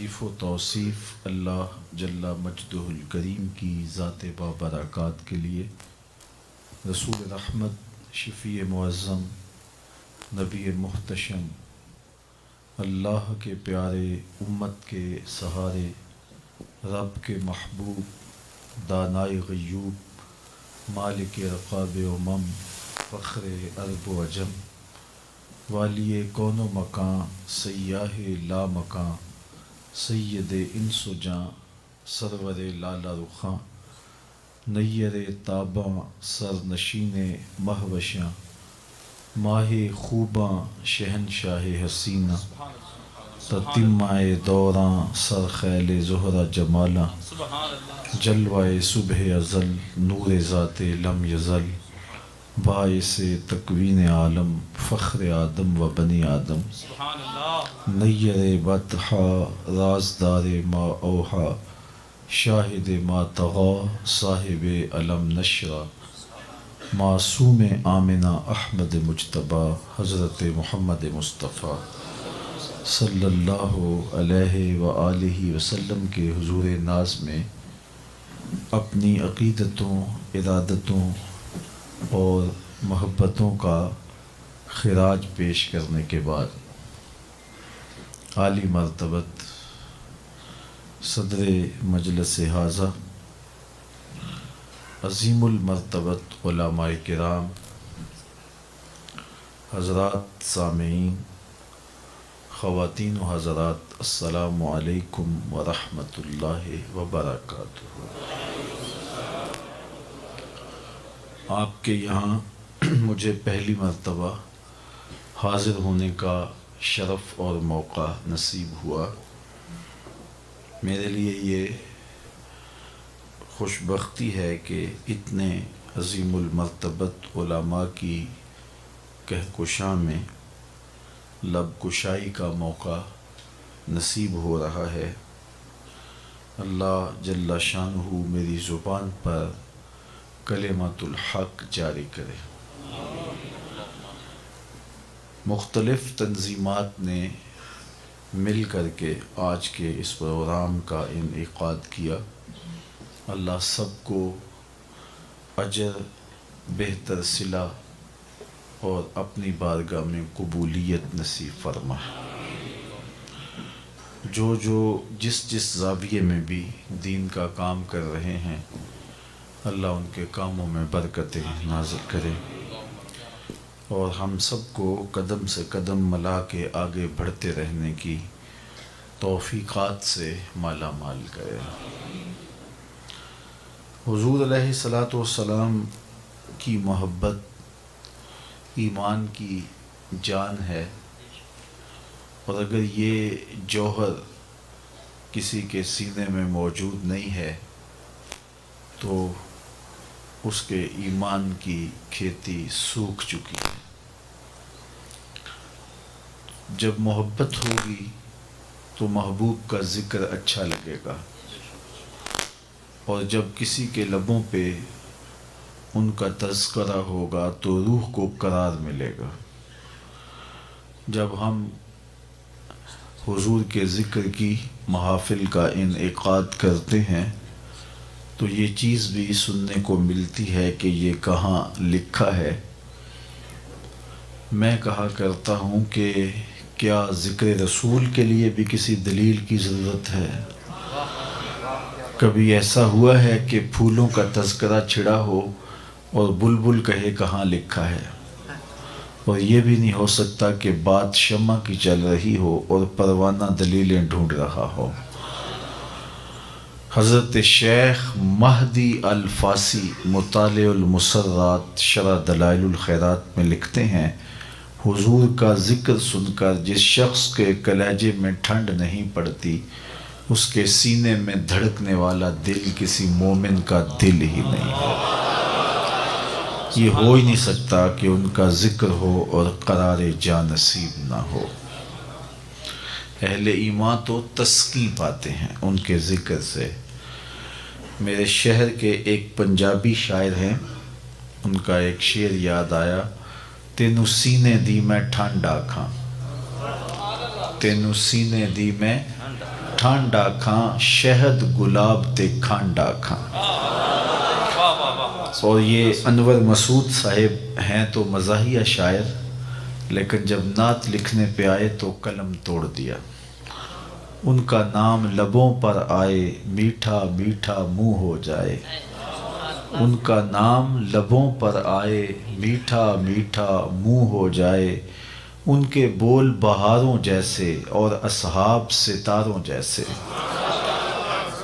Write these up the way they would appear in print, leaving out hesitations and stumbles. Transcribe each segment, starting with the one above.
تعریف و توصیف اللہ جل مجدہ الکریم کی ذات بابرکات کے لیے، رسول رحمت، شفیع معظم، نبی محتشم، اللہ کے پیارے، امت کے سہارے، رب کے محبوب، دانائے غیوب، مالک رقاب امم، فخر عرب و عجم، والی کون و مکان، سیاہ لا مکان، سید انس و جاں، سرور لالا رخاں، نیر تاباں، سر نشین مہوشاں، ماہ خوباں، شہنشاہ حسینہ، تتمہ دوراں، سر خیل زہرہ جمالاں، جلوہ صبح ازل، نور ذات لم یزل، باعث تکوین عالم، فخر آدم و بنی آدم، نیر بطحا، رازدار ما اوحا، شاہد ما طغا، صاحب علم نشرا، معصوم آمنہ احمد مجتبی، حضرت محمد مصطفیٰ صلی اللہ علیہ وآلہ وسلم کے حضور ناز میں اپنی عقیدتوں، ارادتوں اور محبتوں کا خراج پیش کرنے کے بعد عالی مرتبت صدر مجلس حاضر، عظیم المرتبت علماء کرام، حضرات سامعین، خواتین و حضرات، السلام علیکم ورحمۃ اللہ وبرکاتہ۔ آپ کے یہاں مجھے پہلی مرتبہ حاضر ہونے کا شرف اور موقع نصیب ہوا۔ میرے لیے یہ خوش بختی ہے کہ اتنے عظیم المرتبت علماء کی کہکشاں میں لب کشائی کا موقع نصیب ہو رہا ہے۔ اللہ جل شانہ میری زبان پر کلمۃ الحق جاری کرے۔ مختلف تنظیمات نے مل کر کے آج کے اس پروگرام کا انعقاد کیا۔ اللہ سب کو اجر، بہتر صلہ اور اپنی بارگاہ میں قبولیت نصیب فرما۔ جو جس زاویے میں بھی دین کا کام کر رہے ہیں، اللہ ان کے کاموں میں برکتیں نازل کرے اور ہم سب کو قدم سے قدم ملا کے آگے بڑھتے رہنے کی توفیقات سے مالا مال کرے۔ حضور علیہ الصلاۃ والسلام کی محبت ایمان کی جان ہے، اور اگر یہ جوہر کسی کے سینے میں موجود نہیں ہے تو اس کے ایمان کی کھیتی سوکھ چکی ہے۔ جب محبت ہوگی تو محبوب کا ذکر اچھا لگے گا، اور جب کسی کے لبوں پہ ان کا تذکرہ ہوگا تو روح کو قرار ملے گا۔ جب ہم حضور کے ذکر کی محافل کا انعقاد کرتے ہیں تو یہ چیز بھی سننے کو ملتی ہے کہ یہ کہاں لکھا ہے۔ میں کہا کرتا ہوں کہ کیا ذکر رسول کے لیے بھی کسی دلیل کی ضرورت ہے؟ کبھی ایسا ہوا ہے کہ پھولوں کا تذکرہ چھڑا ہو اور بلبل کہے کہاں لکھا ہے؟ اور یہ بھی نہیں ہو سکتا کہ بات شمع کی چل رہی ہو اور پروانہ دلیلیں ڈھونڈ رہا ہو۔ حضرت شیخ مہدی الفاسی مطالع المسرات شرح دلائل الخیرات میں لکھتے ہیں، حضور کا ذکر سن کر جس شخص کے کلیجے میں ٹھنڈ نہیں پڑتی، اس کے سینے میں دھڑکنے والا دل کسی مومن کا دل ہی نہیں ہے۔ یہ ہو ہی نہیں سکتا کہ ان کا ذکر ہو اور قرار جاں نصیب نہ ہو۔ اہل ایمان تو تسکین پاتے ہیں ان کے ذکر سے۔ میرے شہر کے ایک پنجابی شاعر ہیں، ان کا ایک شعر یاد آیا، تینوں سینے دی میں ٹھنڈ آکھاں، تینوں سینے دی میں ٹھانڈا کھاں شہد گلاب تے کھانڈا کھاں۔ اور یہ انور مسعود صاحب ہیں تو مزاحیہ شاعر، لیکن جب نعت لکھنے پہ آئے تو قلم توڑ دیا۔ ان کا نام لبوں پر آئے میٹھا میٹھا منہ ہو جائے، ان کا نام لبوں پر آئے میٹھا میٹھا منہ ہو جائے، ان کے بول بہاروں جیسے اور اصحاب ستاروں جیسے،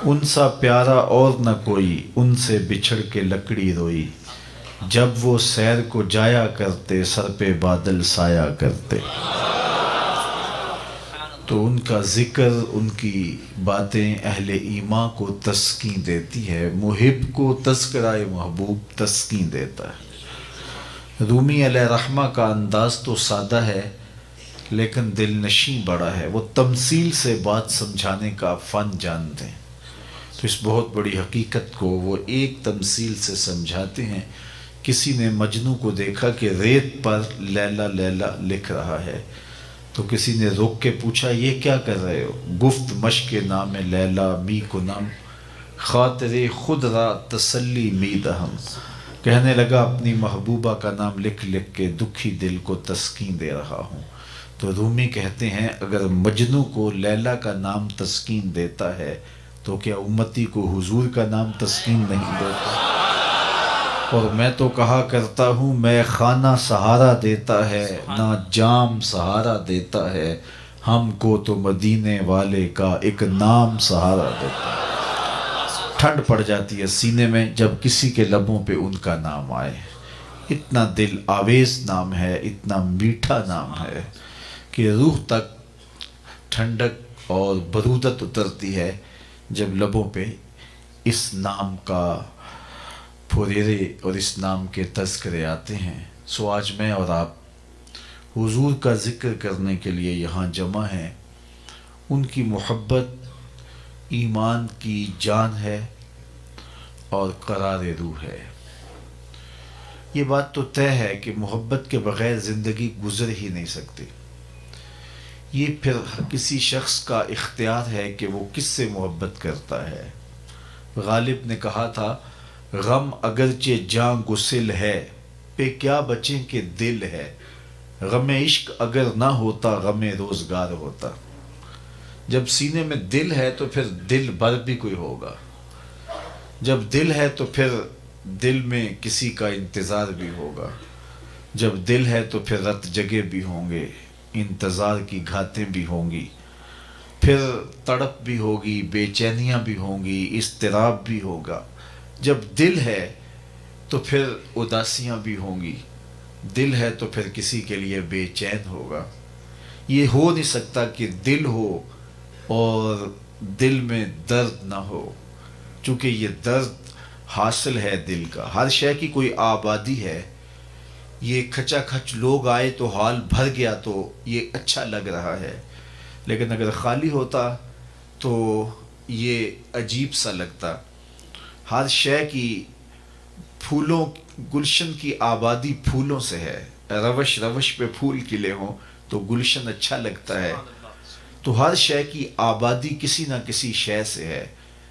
ان سا پیارا اور نہ کوئی، ان سے بچھڑ کے لکڑی روئی، جب وہ سیر کو جایا کرتے سر پہ بادل سایا کرتے۔ تو ان کا ذکر، ان کی باتیں اہل ایمان کو تسکین دیتی ہے، محب کو تذکرہ محبوب تسکین دیتا ہے۔ رومی علیہ رحمہ کا انداز تو سادہ ہے لیکن دل نشیں بڑا ہے، وہ تمثیل سے بات سمجھانے کا فن جانتے ہیں۔ تو اس بہت بڑی حقیقت کو وہ ایک تمثیل سے سمجھاتے ہیں۔ کسی نے مجنوں کو دیکھا کہ ریت پر لیلا لیلا لکھ رہا ہے، تو کسی نے روک کے پوچھا یہ کیا کر رہے ہو؟ گفت مشق نام لیلا می کنم، خاطر خود را تسلی می دہم۔ کہنے لگا اپنی محبوبہ کا نام لکھ لکھ کے دکھی دل کو تسکین دے رہا ہوں۔ تو رومی کہتے ہیں اگر مجنوں کو لیلا کا نام تسکین دیتا ہے تو کیا امتی کو حضور کا نام تسکین نہیں دیتا؟ اور میں تو کہا کرتا ہوں میں خانہ سہارا دیتا ہے، نہ جام سہارا دیتا ہے، ہم کو تو مدینے والے کا ایک نام سہارا دیتا ہے۔ ٹھنڈ پڑ جاتی ہے سینے میں جب کسی کے لبوں پہ ان کا نام آئے۔ اتنا دل آویز نام ہے، اتنا میٹھا نام ہے کہ روح تک ٹھنڈک اور برودت اترتی ہے جب لبوں پہ اس نام کا پھریرے اور اس نام کے تذکرے آتے ہیں۔ سو آج میں اور آپ حضور کا ذکر کرنے کے لیے یہاں جمع ہیں۔ ان کی محبت ایمان کی جان ہے اور قرار روح ہے۔ یہ بات تو طے ہے کہ محبت کے بغیر زندگی گزر ہی نہیں سکتی۔ یہ پھر کسی شخص کا اختیار ہے کہ وہ کس سے محبت کرتا ہے۔ غالب نے کہا تھا غم اگرچہ جاں گسل ہے، پہ کیا بچیں کہ دل ہے، غم عشق اگر نہ ہوتا غم روزگار ہوتا۔ جب سینے میں دل ہے تو پھر دل بھر بھی کوئی ہوگا، جب دل ہے تو پھر دل میں کسی کا انتظار بھی ہوگا، جب دل ہے تو پھر رت جگے بھی ہوں گے، انتظار کی گھاتیں بھی ہوں گی، پھر تڑپ بھی ہوگی، بے چینیاں بھی ہوں گی، اضطراب بھی ہوگا۔ جب دل ہے تو پھر اداسیاں بھی ہوں گی، دل ہے تو پھر کسی کے لیے بے چین ہوگا۔ یہ ہو نہیں سکتا کہ دل ہو اور دل میں درد نہ ہو، چونکہ یہ درد حاصل ہے دل کا۔ ہر شے کی کوئی آبادی ہے۔ یہ کھچا کھچ لوگ آئے تو حال بھر گیا تو یہ اچھا لگ رہا ہے، لیکن اگر خالی ہوتا تو یہ عجیب سا لگتا۔ ہر شے کی پھولوں گلشن کی آبادی پھولوں سے ہے۔ روش روش پہ پھول کھلے ہوں تو گلشن اچھا لگتا ہے۔ تو ہر شے کی آبادی کسی نہ کسی شے سے ہے،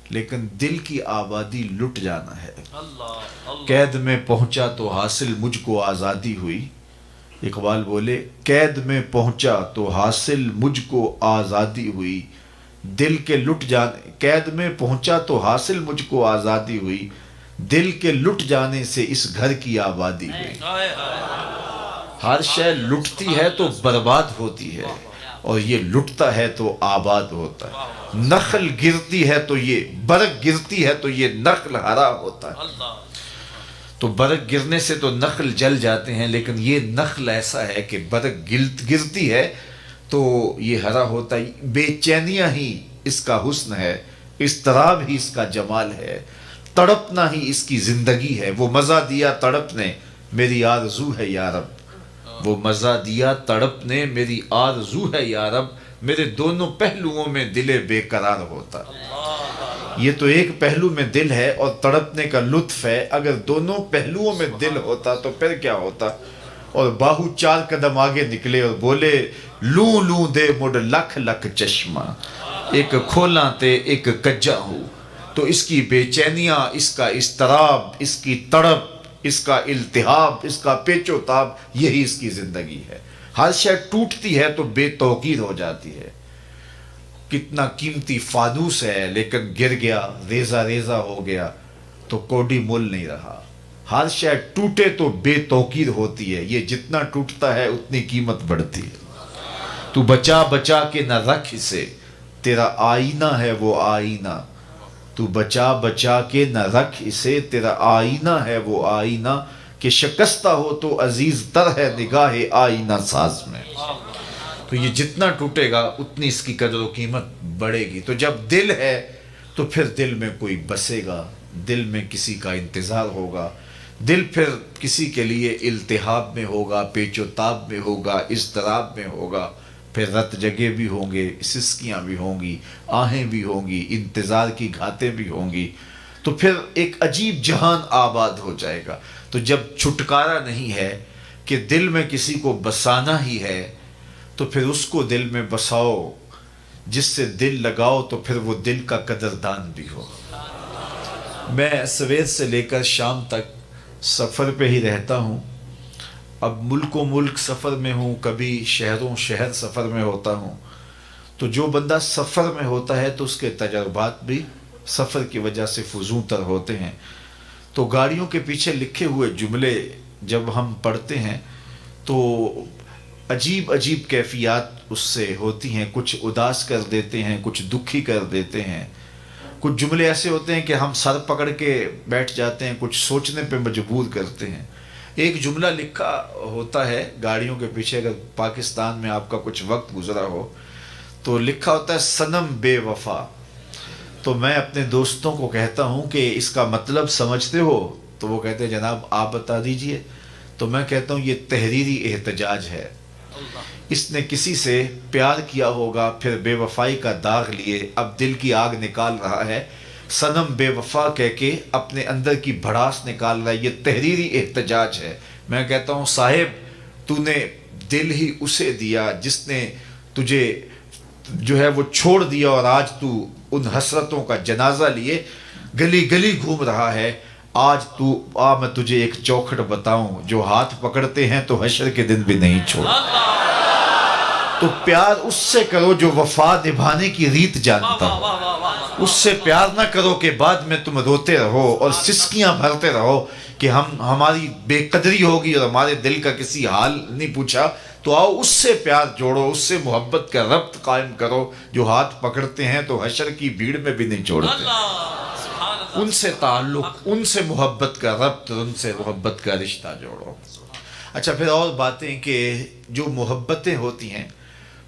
لیکن دل کی آبادی لٹ جانا ہے۔ قید میں پہنچا تو حاصل مجھ کو آزادی ہوئی۔ اقبال بولے قید میں پہنچا تو حاصل مجھ کو آزادی ہوئی، دل کے لٹ جانے قید میں پہنچا تو حاصل مجھ کو آزادی ہوئی، دل کے لٹ جانے سے اس گھر کی آبادی ہوئی۔ ہر شے لٹتی ہے تو برباد ہوتی ہے، اور یہ لٹتا ہے تو آباد ہوتا ہے۔ نخل گرتی ہے تو یہ برگ گرتی ہے تو یہ نخل ہرا ہوتا ہے۔ تو برگ گرنے سے تو نخل جل جاتے ہیں، لیکن یہ نخل ایسا ہے کہ برگ گرتی ہے تو یہ ہرا ہوتا ہے۔ بے چینیاں ہی اس کا حسن ہے، اضطراب ہی اس کا جمال ہے، تڑپنا ہی اس کی زندگی ہے۔ وہ مزہ دیا تڑپ نے میری آرزو ہے یا رب، وہ مزہ دیا تڑپ نے میری آرزو ہے یا رب، میرے دونوں پہلوؤں میں دل بے قرار ہوتا۔ یہ تو ایک پہلو میں دل ہے اور تڑپنے کا لطف ہے، اگر دونوں پہلوؤں میں دل ہوتا تو پھر کیا ہوتا؟ اور باہو 4 قدم آگے نکلے اور بولے لوں لوں دے مڈ لکھ لکھ چشمہ، ایک کھولاں تے ایک کجا ہو، تو اس کی بے چینیاں، اس کا اضطراب، اس کی تڑپ، اس کا التہاب، اس کا پیچ و تاب، یہی اس کی زندگی ہے۔ ہر شے ٹوٹتی ہے تو بے توقیر ہو جاتی ہے۔ کتنا قیمتی فانوس ہے لیکن گر گیا، ریزہ ریزہ ہو گیا تو کوڈی مول نہیں رہا۔ ہر شے ٹوٹے تو بے توقیر ہوتی ہے، یہ جتنا ٹوٹتا ہے اتنی قیمت بڑھتی ہے۔ تو بچا بچا کے نہ رکھ اسے، تیرا آئینہ ہے وہ آئینہ۔ تو بچا بچا کے نہ رکھ اسے، تیرا آئینہ ہے وہ آئینہ، کہ شکستہ ہو تو عزیز تر ہے نگاہ آئینہ ساز میں۔ تو یہ جتنا ٹوٹے گا اتنی اس کی قدر و قیمت بڑھے گی۔ تو جب دل ہے تو پھر دل میں کوئی بسے گا، دل میں کسی کا انتظار ہوگا، دل پھر کسی کے لیے التہاب میں ہوگا، پیچ و تاب میں ہوگا، اضطراب میں ہوگا، پھر رت جگہ بھی ہوں گے، سسکیاں بھی ہوں گی، آہیں بھی ہوں گی، انتظار کی گھاتیں بھی ہوں گی، تو پھر ایک عجیب جہان آباد ہو جائے گا۔ تو جب چھٹکارا نہیں ہے کہ دل میں کسی کو بسانا ہی ہے، تو پھر اس کو دل میں بساؤ جس سے دل لگاؤ، تو پھر وہ دل کا قدردان بھی ہو۔ میں سویر سے لے کر شام تک سفر پہ ہی رہتا ہوں۔ اب ملک و ملک سفر میں ہوں، کبھی شہروں شہر سفر میں ہوتا ہوں۔ تو جو بندہ سفر میں ہوتا ہے تو اس کے تجربات بھی سفر کی وجہ سے فزوں تر ہوتے ہیں۔ تو گاڑیوں کے پیچھے لکھے ہوئے جملے جب ہم پڑھتے ہیں تو عجیب عجیب کیفیات اس سے ہوتی ہیں، کچھ اداس کر دیتے ہیں، کچھ دکھی کر دیتے ہیں۔ کچھ جملے ایسے ہوتے ہیں کہ ہم سر پکڑ کے بیٹھ جاتے ہیں، کچھ سوچنے پہ مجبور کرتے ہیں۔ ایک جملہ لکھا ہوتا ہے گاڑیوں کے پیچھے، اگر پاکستان میں آپ کا کچھ وقت گزرا ہو تو لکھا ہوتا ہے صنم بے وفا۔ تو میں اپنے دوستوں کو کہتا ہوں کہ اس کا مطلب سمجھتے ہو؟ تو وہ کہتے ہیں جناب آپ بتا دیجئے۔ تو میں کہتا ہوں یہ تحریری احتجاج ہے۔ اس نے کسی سے پیار کیا ہوگا، پھر بے وفائی کا داغ لیے اب دل کی آگ نکال رہا ہے، صنم بے وفا کہہ کے اپنے اندر کی بھڑاس نکال رہا ہے۔ یہ تحریری احتجاج ہے۔ میں کہتا ہوں صاحب تو نے دل ہی اسے دیا جس نے تجھے جو ہے وہ چھوڑ دیا، اور آج تو ان حسرتوں کا جنازہ لیے گلی گلی گھوم رہا ہے۔ آج تو میں تجھے ایک چوکھٹ بتاؤں، جو ہاتھ پکڑتے ہیں تو حشر کے دن بھی نہیں چھوڑتے۔ تو پیار اس سے کرو جو وفا نبھانے کی ریت جانتا ہو۔ اس سے پیار نہ کرو کہ بعد میں تم روتے رہو اور سسکیاں بھرتے رہو کہ ہماری بے قدری ہوگی اور ہمارے دل کا کسی حال نہیں پوچھا۔ تو آؤ اس سے پیار جوڑو، اس سے محبت کا ربط قائم کرو، جو ہاتھ پکڑتے ہیں تو حشر کی بھیڑ میں بھی نہیں چھوڑتے۔ ان سے تعلق، ان سے محبت کا ربط، ان سے محبت کا رشتہ جوڑو۔ اچھا پھر اور باتیں کہ جو محبتیں ہوتی ہیں،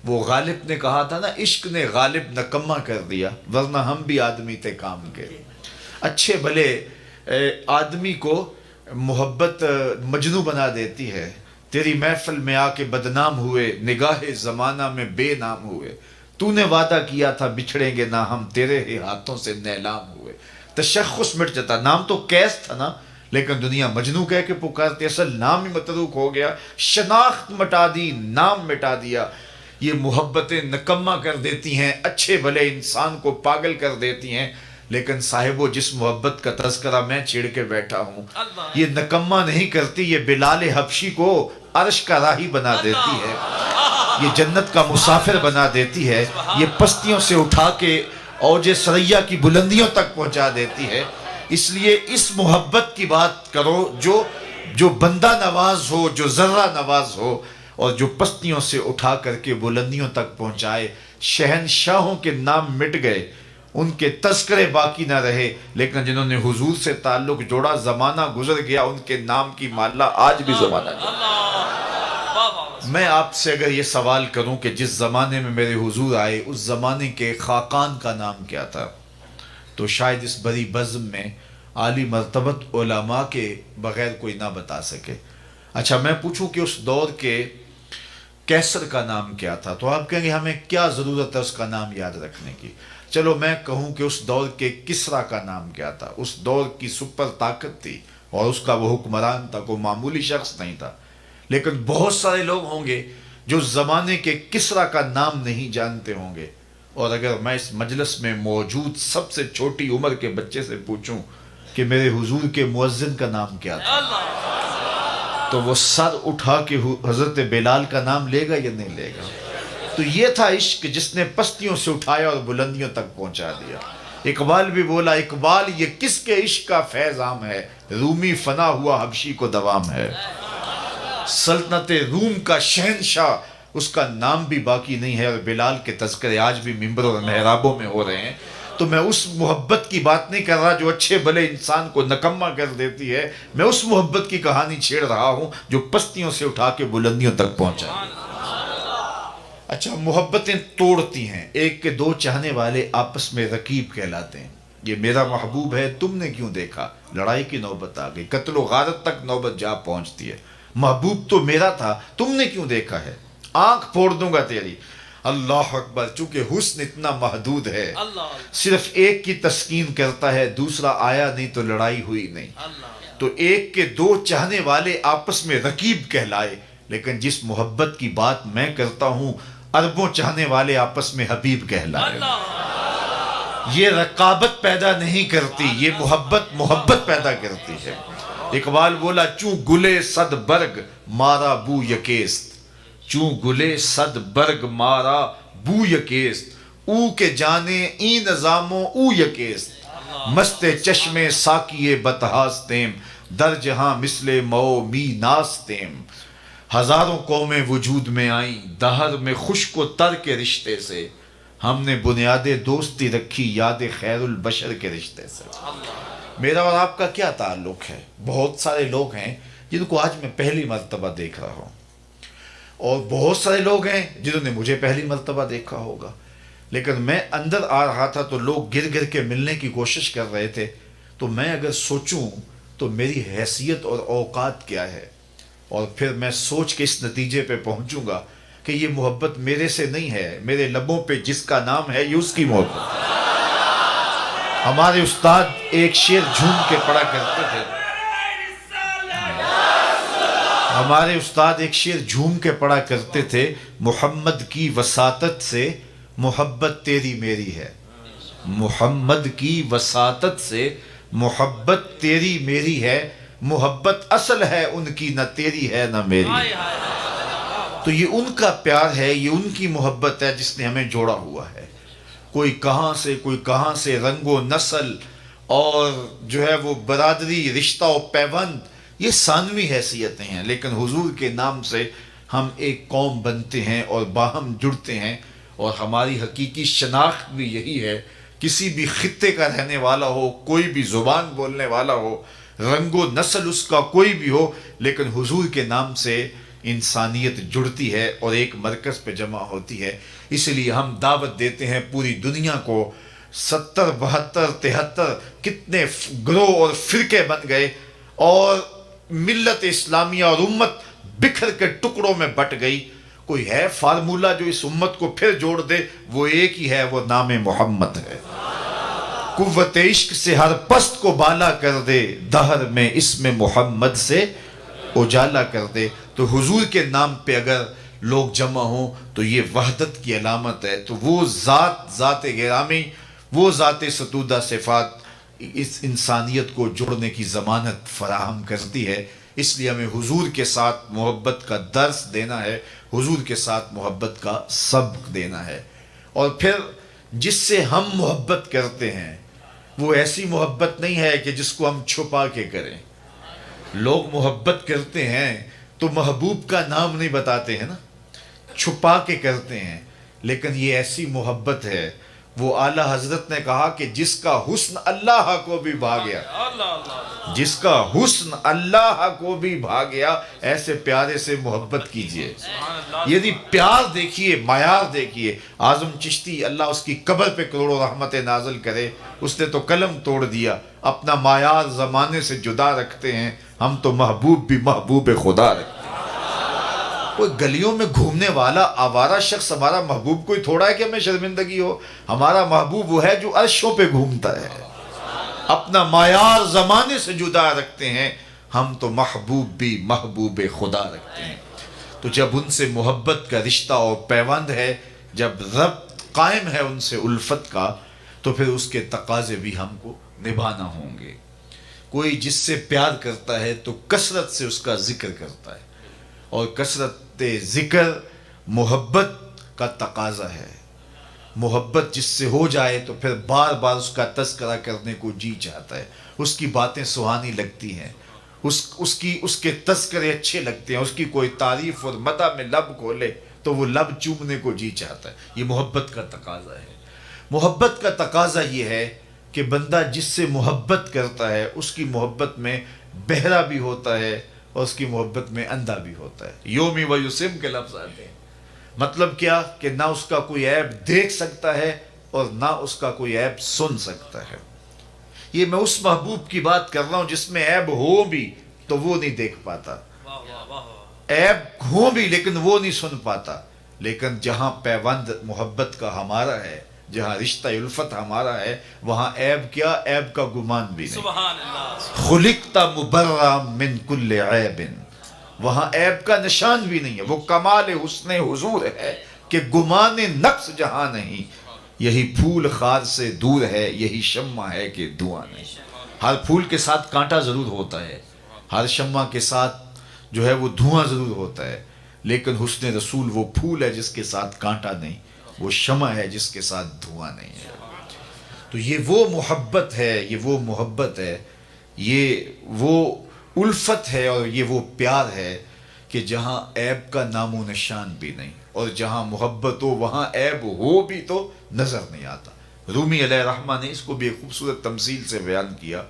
وہ غالب نے کہا تھا نا، عشق نے غالب نکمہ کر دیا، ورنہ ہم بھی آدمی تھے کام کے۔ اچھے بھلے آدمی کو محبت مجنوں بنا دیتی ہے۔ تیری محفل میں آ کے بدنام ہوئے، نگاہ زمانہ میں بے نام ہوئے، تو نے وعدہ کیا تھا بچھڑیں گے نہ ہم، تیرے ہی ہاتھوں سے نیلام ہوئے۔ تشخص مٹ جاتا، نام تو قیس تھا نا، لیکن دنیا مجنوں کہہ کے پکارتی، اصل نام ہی متروک ہو گیا، شناخت مٹا دی، نام مٹا دیا۔ یہ محبتیں نکمہ کر دیتی ہیں، اچھے بھلے انسان کو پاگل کر دیتی ہیں، لیکن صاحبو جس محبت کا تذکرہ میں چھیڑ کے بیٹھا ہوں، یہ نکمہ نہیں کرتی، یہ بلال حبشی کو عرش کا راہی بنا دیتی ہے، یہ جنت کا مسافر بنا دیتی ہے، یہ پستیوں سے اٹھا کے اوج ثریا کی بلندیوں تک پہنچا دیتی ہے۔ اس لیے اس محبت کی بات کرو جو بندہ نواز ہو، جو ذرہ نواز ہو، اور جو پستیوں سے اٹھا کر کے بلندیوں تک پہنچائے۔ شہنشاہوں کے نام مٹ گئے، ان کے تذکرے باقی نہ رہے، لیکن جنہوں نے حضور سے تعلق جوڑا، زمانہ گزر گیا، ان کے نام کی مالا آج بھی زمانہ جوڑا۔ میں آپ سے اگر یہ سوال کروں کہ جس زمانے میں میرے حضور آئے، اس زمانے کے خاقان کا نام کیا تھا، تو شاید اس بڑی بزم میں عالی مرتبت علماء کے بغیر کوئی نہ بتا سکے۔ اچھا میں پوچھوں کہ اس دور کے کیسر کا نام کیا تھا، تو آپ کہیں گے ہمیں کیا ضرورت ہے اس کا نام یاد رکھنے کی۔ چلو میں کہوں کہ اس دور کے کسرا کا نام کیا تھا۔ اس دور کی سپر طاقت تھی اور اس کا وہ حکمران تھا، کوئی معمولی شخص نہیں تھا، لیکن بہت سارے لوگ ہوں گے جو زمانے کے کسرا کا نام نہیں جانتے ہوں گے، اور اگر میں اس مجلس میں موجود سب سے چھوٹی عمر کے بچے سے پوچھوں کہ میرے حضور کے مؤذن کا نام کیا تھا، تو وہ سر اٹھا کے حضرت بلال کا نام لے گا یا نہیں لے گا؟ تو یہ تھا عشق جس نے پستیوں سے اٹھایا اور بلندیوں تک پہنچا دیا۔ اقبال بھی بولا، اقبال یہ کس کے عشق کا فیض عام ہے، رومی فنا ہوا حبشی کو دوام ہے۔ سلطنت روم کا شہنشاہ، اس کا نام بھی باقی نہیں ہے، اور بلال کے تذکرے آج بھی ممبر اور محرابوں میں ہو رہے ہیں۔ تو میں اس محبت کی بات نہیں کر رہا جو اچھے بھلے انسان کو نکما کر دیتی ہے، میں اس محبت کی کہانی چھیڑ رہا ہوں جو پستیوں سے اٹھا کے بلندیوں تک پہنچا۔ اچھا، محبتیں توڑتی ہیں، ایک کے دو چاہنے والے آپس میں رقیب کہلاتے ہیں۔ یہ میرا محبوب ہے، تم نے کیوں دیکھا، لڑائی کی نوبت آ گئی، قتل و غارت تک نوبت جا پہنچتی ہے۔ محبوب تو میرا تھا، تم نے کیوں دیکھا ہے، آنکھ پھوڑ دوں گا تیری۔ اللہ اکبر، چونکہ حسن اتنا محدود ہے، صرف ایک کی تسکین کرتا ہے، دوسرا آیا نہیں تو لڑائی ہوئی نہیں۔ تو ایک کے دو چاہنے والے آپس میں رقیب کہلائے، لیکن جس محبت کی بات میں کرتا ہوں اربوں چاہنے والے آپس میں حبیب کہلائے۔ یہ رقابت پیدا نہیں کرتی، یہ محبت پیدا کرتی ہے۔ اقبال بولا، چوں گلے صد برگ مارا بو یکیست، چوں گلے صد برگ مارا بو یکیست، او کے جانے ای نظاموں او یکیست، مست چشم ساکی بتہاستیم، در جہاں مثل مو می ناستیم۔ ہزاروں قومیں وجود میں آئیں دہر میں خشک و تر کے رشتے سے، ہم نے بنیاد دوستی رکھی یاد خیر البشر کے رشتے سے۔ میرا اور آپ کا کیا تعلق ہے؟ بہت سارے لوگ ہیں جن کو آج میں پہلی مرتبہ دیکھ رہا ہوں، اور بہت سارے لوگ ہیں جنہوں نے مجھے پہلی مرتبہ دیکھا ہوگا، لیکن میں اندر آ رہا تھا تو لوگ گر گر کے ملنے کی کوشش کر رہے تھے، تو میں اگر سوچوں تو میری حیثیت اور اوقات کیا ہے، اور پھر میں سوچ کے اس نتیجے پہ پہنچوں گا کہ یہ محبت میرے سے نہیں ہے، میرے لبوں پہ جس کا نام ہے یہ اس کی محبت۔ ہمارے استاد ایک شعر جھوم کے پڑھا کرتے تھے، ہمارے استاد ایک شعر جھوم کے پڑھا کرتے تھے، محمد کی وساطت سے محبت تیری میری ہے، محمد کی وساطت سے محبت تیری میری ہے، محبت اصل ہے ان کی نہ تیری ہے نہ میری۔ تو یہ ان کا پیار ہے، یہ ان کی محبت ہے جس نے ہمیں جوڑا ہوا ہے۔ کوئی کہاں سے رنگ و نسل اور جو ہے وہ برادری، رشتہ و پیوند، یہ ثانوی حیثیتیں ہیں، لیکن حضور کے نام سے ہم ایک قوم بنتے ہیں اور باہم جڑتے ہیں، اور ہماری حقیقی شناخت بھی یہی ہے۔ کسی بھی خطے کا رہنے والا ہو، کوئی بھی زبان بولنے والا ہو، رنگ و نسل اس کا کوئی بھی ہو، لیکن حضور کے نام سے انسانیت جڑتی ہے اور ایک مرکز پہ جمع ہوتی ہے۔ اس لیے ہم دعوت دیتے ہیں پوری دنیا کو۔ 70 72 73 کتنے گروہ اور فرقے بن گئے، اور ملت اسلامیہ اور امت بکھر کے ٹکڑوں میں بٹ گئی۔ کوئی ہے فارمولہ جو اس امت کو پھر جوڑ دے؟ وہ ایک ہی ہے، وہ نام محمد ہے۔ قوت عشق سے ہر پست کو بالا کر دے، دہر میں اسم محمد سے اجالا کر دے۔ تو حضور کے نام پہ اگر لوگ جمع ہوں تو یہ وحدت کی علامت ہے۔ تو وہ ذات گرامی، وہ ذات ستودہ صفات اس انسانیت کو جوڑنے کی ضمانت فراہم کرتی ہے۔ اس لیے ہمیں حضور کے ساتھ محبت کا درس دینا ہے، حضور کے ساتھ محبت کا سبق دینا ہے۔ اور پھر جس سے ہم محبت کرتے ہیں وہ ایسی محبت نہیں ہے کہ جس کو ہم چھپا کے کریں۔ لوگ محبت کرتے ہیں تو محبوب کا نام نہیں بتاتے ہیں نا، چھپا کے کرتے ہیں، لیکن یہ ایسی محبت ہے۔ وہ اعلیٰ حضرت نے کہا کہ جس کا حسن اللہ کو بھی بھا گیا، جس کا حسن اللہ کو بھی بھا گیا، ایسے پیارے سے محبت کیجئے۔ یعنی پیار دیکھیے، معیار دیکھیے۔ اعظم چشتی اللہ اس کی قبر پہ کروڑوں رحمت نازل کرے، اس نے تو قلم توڑ دیا، اپنا معیار زمانے سے جدا رکھتے ہیں، ہم تو محبوب بھی محبوب خدا رکھتے ہیں۔ کوئی گلیوں میں گھومنے والا آوارہ شخص ہمارا محبوب کوئی تھوڑا ہے کہ ہمیں شرمندگی ہو؟ ہمارا محبوب وہ ہے جو عرشوں پہ گھومتا ہے، اپنا معیار زمانے سے جدا رکھتے ہیں، ہم تو محبوب بھی محبوب خدا رکھتے ہیں۔ تو جب ان سے محبت کا رشتہ اور پیوند ہے، جب ربط قائم ہے ان سے الفت کا تو پھر اس کے تقاضے بھی ہم کو نبھانا ہوں گے۔ کوئی جس سے پیار کرتا ہے تو کثرت سے اس کا ذکر کرتا ہے، اور کثرت ذکر محبت کا تقاضا ہے۔ محبت جس سے ہو جائے تو پھر بار بار اس کا تذکرہ کرنے کو جی چاہتا ہے، اس کی باتیں سہانی لگتی ہیں، اس کے تذکرے اچھے لگتے ہیں، اس کی کوئی تعریف اور مدح میں لب کھولے تو وہ لب چومنے کو جی چاہتا ہے۔ یہ محبت کا تقاضا ہے۔ محبت کا تقاضا یہ ہے کہ بندہ جس سے محبت کرتا ہے اس کی محبت میں بہرا بھی ہوتا ہے اور اس کی محبت میں اندھا بھی ہوتا ہے۔ یومی و یسم کے لفظ آتے ہیں، مطلب کیا کہ نہ اس کا کوئی عیب دیکھ سکتا ہے اور نہ اس کا کوئی عیب سن سکتا ہے۔ یہ میں اس محبوب کی بات کر رہا ہوں جس میں عیب ہو بھی تو وہ نہیں دیکھ پاتا، عیب ہو بھی لیکن وہ نہیں سن پاتا۔ لیکن جہاں پیوند محبت کا ہمارا ہے، جہاں رشتہ الفت ہمارا ہے، وہاں عیب کیا، عیب کا گمان بھی نہیں۔ سبحان اللہ۔ خلقت مبرا من کل عیب، وہاں عیب کا نشان بھی نہیں ہے۔ وہ کمال حسن حضور ہے کہ گمان نقص جہاں نہیں، یہی پھول خار سے دور ہے، یہی شمع ہے کہ دھواں نہیں۔ ہر پھول کے ساتھ کانٹا ضرور ہوتا ہے، ہر شمع کے ساتھ جو ہے وہ دھواں ضرور ہوتا ہے، لیکن حسن رسول وہ پھول ہے جس کے ساتھ کانٹا نہیں، وہ شمع ہے جس کے ساتھ دھواں نہیں ہے۔ تو یہ وہ محبت ہے، یہ وہ محبت ہے، یہ وہ الفت ہے، اور یہ وہ پیار ہے کہ جہاں عیب کا نام و نشان بھی نہیں، اور جہاں محبت ہو وہاں عیب ہو بھی تو نظر نہیں آتا۔ رومی علیہ الرحمہ نے اس کو بھی ایک خوبصورت تمثیل سے بیان کیا۔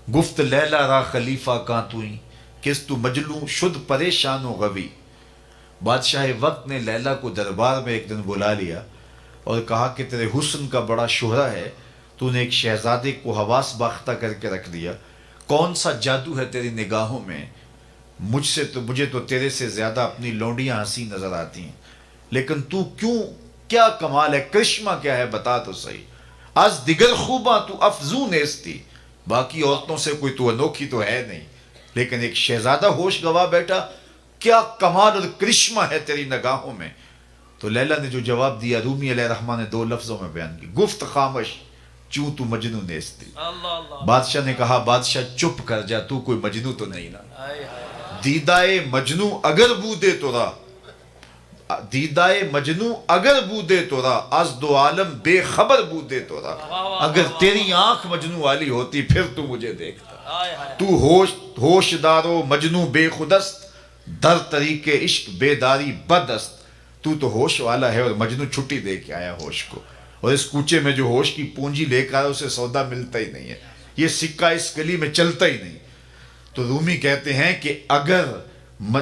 گفت لیلا را خلیفہ کاں توئی، کس تو مجلوں شد پریشان و غوی۔ بادشاہ وقت نے لیلا کو دربار میں ایک دن بلا لیا اور کہا کہ تیرے حسن کا بڑا شہرہ ہے، تو نے ایک شہزادے کو حواس باختہ کر کے رکھ دیا، کون سا جادو ہے تیری نگاہوں میں؟ مجھے تو تیرے سے زیادہ اپنی لونڈیاں ہنسی نظر آتی ہیں، لیکن تو کیا کمال ہے، کرشمہ کیا ہے بتا تو صحیح۔ از دیگر خوباں تو افزوں نیستی، باقی عورتوں سے کوئی تو انوکھی تو ہے نہیں، لیکن ایک شہزادہ ہوش گوا بیٹا، کیا کمال اور کرشمہ ہے تیری نگاہوں میں۔ تو لیلا نے جو جواب دیا رومی علیہ الرحمہ نے 2 لفظوں میں بیان کی، گفت خامش چوں تو مجنو نیستی۔ بادشاہ نے کہا بادشاہ چپ کر جا، تو کوئی مجنو تو نہیں نا۔ دیدائے مجنو اگر بودے تو را، دیدائے مجنو اگر بودے تو را، از دو عالم بے خبر بودے تو را۔ اگر تیری آنکھ مجنو والی ہوتی پھر تو مجھے دیکھتا۔ تو ہوش دارو مجنو بے خودست، در طریق عشق بیداری بدست۔ تو ہوش والا ہے اور مجنو چھٹی دے کے آیا ہوش کو، اور اس کوچے میں جو ہوش کی پونجی لے کر آیا اسے سودا ملتا ہی نہیں ہے، یہ سکہ اس گلی میں چلتا ہی نہیں۔ تو رومی کہتے ہیں کہ اگر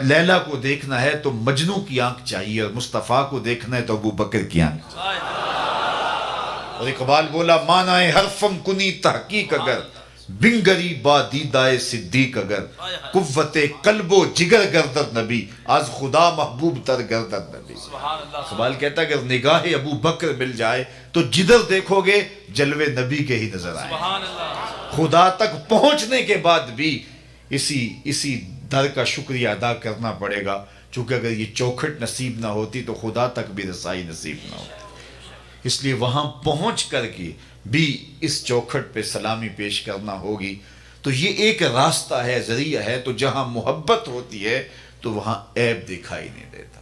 لیلا کو دیکھنا ہے تو مجنو کی آنکھ چاہیے، اور مصطفیٰ کو دیکھنا ہے تو ابو بکر کی آنکھ۔ اور اقبال بولا مانائے حرفم کنی تحقیق اگر، بنگری با دیدائے صدیق اگر، قوت قلب و جگر گردد نبی، از خدا محبوب تر گردد نبی۔ اقبال کہتا ہے اگر نگاہ ابو بکر مل جائے تو جدھر دیکھو گے جلوے نبی کے ہی نظر آئیں۔ خدا تک پہنچنے کے بعد بھی اسی در کا شکریہ ادا کرنا پڑے گا، چونکہ اگر یہ چوکھٹ نصیب نہ ہوتی تو خدا تک بھی رسائی نصیب نہ ہوتی۔ اس لیے وہاں پہنچ کر کے بھی اس چوکھٹ پہ سلامی پیش کرنا ہوگی۔ تو یہ ایک راستہ ہے، ذریعہ ہے۔ تو جہاں محبت ہوتی ہے تو وہاں عیب دکھائی نہیں دیتا۔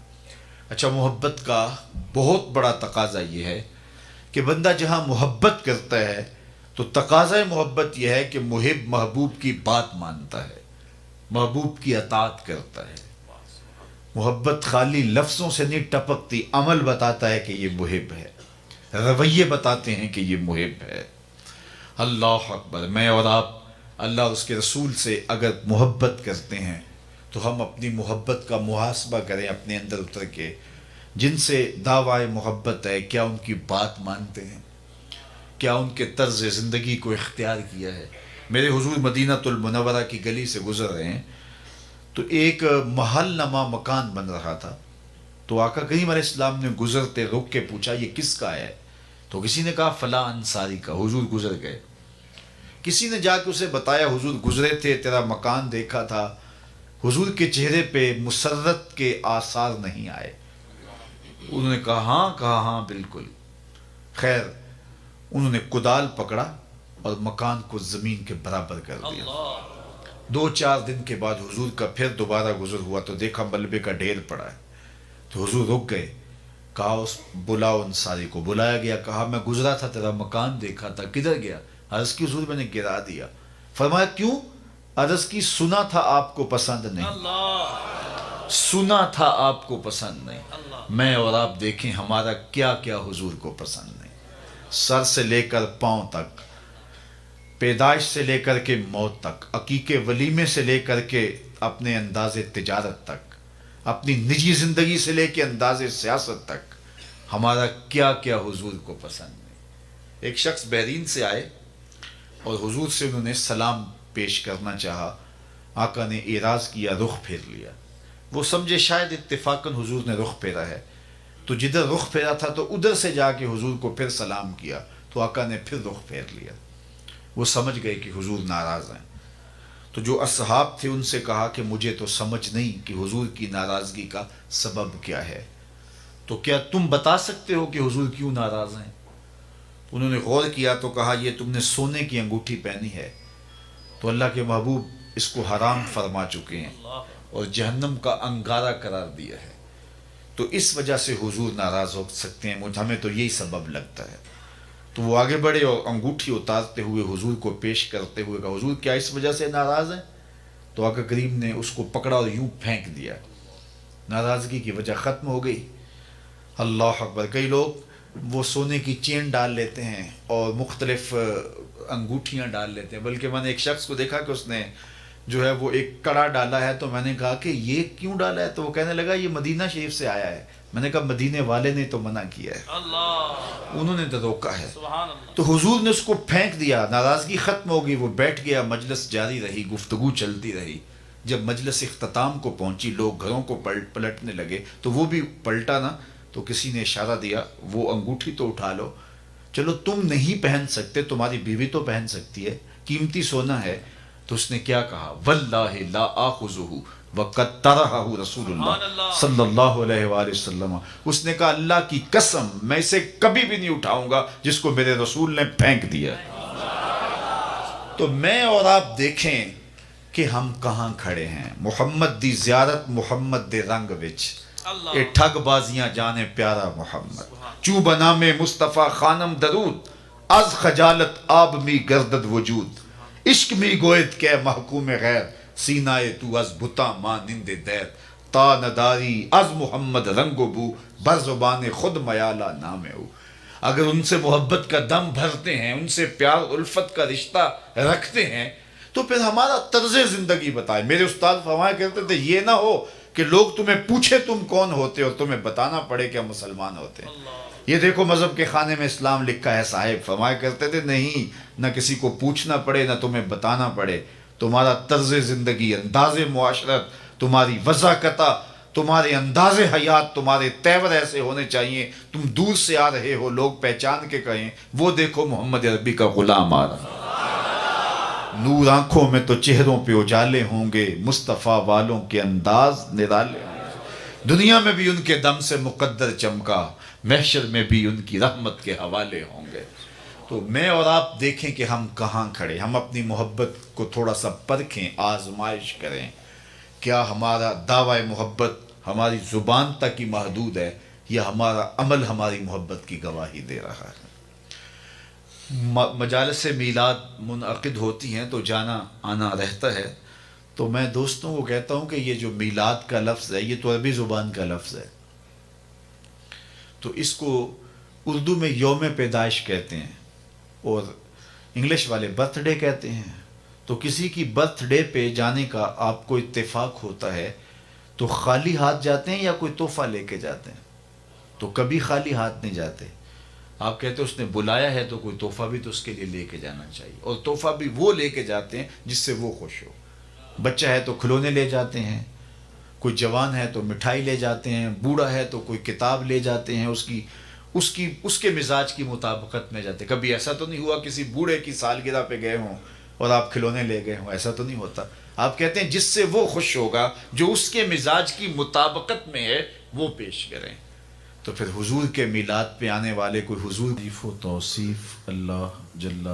اچھا، محبت کا بہت بڑا تقاضا یہ ہے کہ بندہ جہاں محبت کرتا ہے تو تقاضا محبت یہ ہے کہ محب محبوب کی بات مانتا ہے، محبوب کی اطاعت کرتا ہے۔ محبت خالی لفظوں سے نہیں ٹپکتی، عمل بتاتا ہے کہ یہ محب ہے، رویے بتاتے ہیں کہ یہ محب ہے۔ اللہ اکبر۔ میں اور آپ اللہ اور اس کے رسول سے اگر محبت کرتے ہیں تو ہم اپنی محبت کا محاسبہ کریں اپنے اندر اتر کے۔ جن سے دعویٰ محبت ہے، کیا ان کی بات مانتے ہیں؟ کیا ان کے طرز زندگی کو اختیار کیا ہے؟ میرے حضور مدینہ المنورہ کی گلی سے گزر رہے ہیں تو ایک محل نما مکان بن رہا تھا، تو آقا کریم علیہ السلام نے گزرتے رک کے پوچھا یہ کس کا ہے؟ تو کسی نے کہا فلاں انصاری کا۔ حضور گزر گئے، کسی نے جا کے اسے بتایا حضور گزرے تھے، تیرا مکان دیکھا تھا۔ حضور کے چہرے پہ مسرت کے آثار نہیں آئے۔ انہوں نے کہا ہاں بالکل۔ خیر انہوں نے کدال پکڑا اور مکان کو زمین کے برابر کر دیا۔ 2-4 دن کے بعد حضور کا پھر دوبارہ گزر ہوا تو دیکھا ملبے کا ڈھیر پڑا ہے، تو حضور رک گئے، کہا بلاؤ انصاری کو۔ بلایا گیا، کہا میں گزرا تھا تیرا مکان دیکھا تھا، کدھر گیا؟ عرض کی حضور میں نے گرا دیا۔ فرمایا کیوں؟ عرض کی سنا تھا آپ کو پسند نہیں، سنا تھا آپ کو پسند نہیں۔ میں اور آپ دیکھیں ہمارا کیا کیا حضور کو پسند نہیں، سر سے لے کر پاؤں تک، پیدائش سے لے کر کے موت تک، عقیقے ولیمے سے لے کر کے اپنے انداز تجارت تک، اپنی نجی زندگی سے لے کے انداز سیاست تک، ہمارا کیا کیا حضور کو پسند نہیں۔ ایک شخص بحرین سے آئے اور حضور سے انہوں نے سلام پیش کرنا چاہا، آقا نے اعراض کیا، رخ پھیر لیا۔ وہ سمجھے شاید اتفاقاً حضور نے رخ پھیرا ہے، تو جدھر رخ پھیرا تھا تو ادھر سے جا کے حضور کو پھر سلام کیا، تو آقا نے پھر رخ پھیر لیا۔ وہ سمجھ گئے کہ حضور ناراض ہیں، تو جو اصحاب تھے ان سے کہا کہ مجھے تو سمجھ نہیں کہ حضور کی ناراضگی کا سبب کیا ہے، تو کیا تم بتا سکتے ہو کہ حضور کیوں ناراض ہیں؟ انہوں نے غور کیا تو کہا یہ تم نے سونے کی انگوٹھی پہنی ہے، تو اللہ کے محبوب اس کو حرام فرما چکے ہیں اور جہنم کا انگارہ قرار دیا ہے، تو اس وجہ سے حضور ناراض ہو سکتے ہیں، ہمیں تو یہی سبب لگتا ہے۔ تو وہ آگے بڑھے اور انگوٹھی اتارتے ہوئے حضور کو پیش کرتے ہوئے کہا حضور کیا اس وجہ سے ناراض ہیں؟ تو آقا کریم نے اس کو پکڑا اور یوں پھینک دیا، ناراضگی کی وجہ ختم ہو گئی۔ اللہ اکبر۔ کئی لوگ وہ سونے کی چین ڈال لیتے ہیں اور مختلف انگوٹھیاں ڈال لیتے ہیں، بلکہ میں نے ایک شخص کو دیکھا کہ اس نے جو ہے وہ ایک کڑا ڈالا ہے، تو میں نے کہا کہ یہ کیوں ڈالا ہے؟ تو وہ کہنے لگا یہ مدینہ شریف سے آیا ہے۔ میں نے کہا مدینے والے نے تو منع کیا ہے، انہوں نے تو روکا ہے۔ تو حضور نے اس کو پھینک دیا، ناراضگی ختم ہو گئی، وہ بیٹھ گیا، مجلس جاری رہی، گفتگو چلتی رہی۔ جب مجلس اختتام کو پہنچی، لوگ گھروں کو پلٹنے لگے، تو وہ بھی پلٹا نا، تو کسی نے اشارہ دیا وہ انگوٹھی تو اٹھا لو، چلو تم نہیں پہن سکتے، تمہاری بیوی تو پہن سکتی ہے، قیمتی سونا ہے۔ تو اس نے کیا کہا؟ واللہ لا آخذہ وقد طرحہ رسول اللہ صلی اللہ علیہ وآلہ وسلم۔ اس نے کہا اللہ کی قسم میں اسے کبھی بھی نہیں اٹھاؤں گا جس کو میرے رسول نے پھینک دیا۔ تو میں اور آپ دیکھیں کہ ہم کہاں کھڑے ہیں۔ محمد دی زیارت محمد دے رنگ وچ، اے ٹھگ بازیاں جانے پیارا محمد، چوں بنا میں مصطفیٰ خانم درود، از خجالت آب می گردد وجود، عشق می گوید کہ محکوم غیر، سینہ تو از بتا مانند دیر، تا نداری از محمد رنگ و بو، بر زبان خود میالہ نام او۔ اگر ان سے محبت کا دم بھرتے ہیں، ان سے پیار الفت کا رشتہ رکھتے ہیں، تو پھر ہمارا طرز زندگی بتائیں۔ میرے استاد فرمایا کرتے تھے یہ نہ ہو کہ لوگ تمہیں پوچھے تم کون ہوتے اور تمہیں بتانا پڑے کہ ہم مسلمان ہوتے ہیں۔ یہ دیکھو مذہب کے خانے میں اسلام لکھا ہے، صاحب فرمایا کرتے تھے نہیں، نہ کسی کو پوچھنا پڑے نہ تمہیں بتانا پڑے، تمہارا طرز زندگی، انداز معاشرت، تمہاری وضاحت، تمہارے انداز حیات، تمہارے تیور ایسے ہونے چاہیے، تم دور سے آ رہے ہو لوگ پہچان کے کہیں وہ دیکھو محمد عربی کا غلام آ رہا۔ نور آنکھوں میں تو چہروں پہ اجالے ہوں گے، مصطفیٰ والوں کے انداز نرالے ہوں گے، دنیا میں بھی ان کے دم سے مقدر چمکا، محشر میں بھی ان کی رحمت کے حوالے ہوں گے۔ تو میں اور آپ دیکھیں کہ ہم کہاں کھڑے، ہم اپنی محبت کو تھوڑا سا پرکھیں، آزمائش کریں، کیا ہمارا دعوی محبت ہماری زبان تک ہی محدود ہے یا ہمارا عمل ہماری محبت کی گواہی دے رہا ہے۔ مجالس میلاد منعقد ہوتی ہیں تو جانا آنا رہتا ہے، تو میں دوستوں کو کہتا ہوں کہ یہ جو میلاد کا لفظ ہے یہ تو عربی زبان کا لفظ ہے، تو اس کو اردو میں یوم پیدائش کہتے ہیں اور انگلش والے برتھ ڈے کہتے ہیں۔ تو کسی کی برتھ ڈے پہ جانے کا آپ کو اتفاق ہوتا ہے تو خالی ہاتھ جاتے ہیں یا کوئی تحفہ لے کے جاتے ہیں؟ تو کبھی خالی ہاتھ نہیں جاتے، آپ کہتے ہیں اس نے بلایا ہے تو کوئی تحفہ بھی تو اس کے لیے لے کے جانا چاہیے، اور تحفہ بھی وہ لے کے جاتے ہیں جس سے وہ خوش ہو۔ بچہ ہے تو کھلونے لے جاتے ہیں، کوئی جوان ہے تو مٹھائی لے جاتے ہیں، بوڑھا ہے تو کوئی کتاب لے جاتے ہیں، اس کے مزاج کی مطابقت میں جاتے ہیں۔ کبھی ایسا تو نہیں ہوا کسی بوڑھے کی سالگرہ پہ گئے ہوں اور آپ کھلونے لے گئے ہوں، ایسا تو نہیں ہوتا۔ آپ کہتے ہیں جس سے وہ خوش ہوگا، جو اس کے مزاج کی مطابقت میں ہے وہ پیش کریں۔ تو تو پھر حضور کے میلاد پہ آنے والے کوئی حضور و توصیف اللہ جل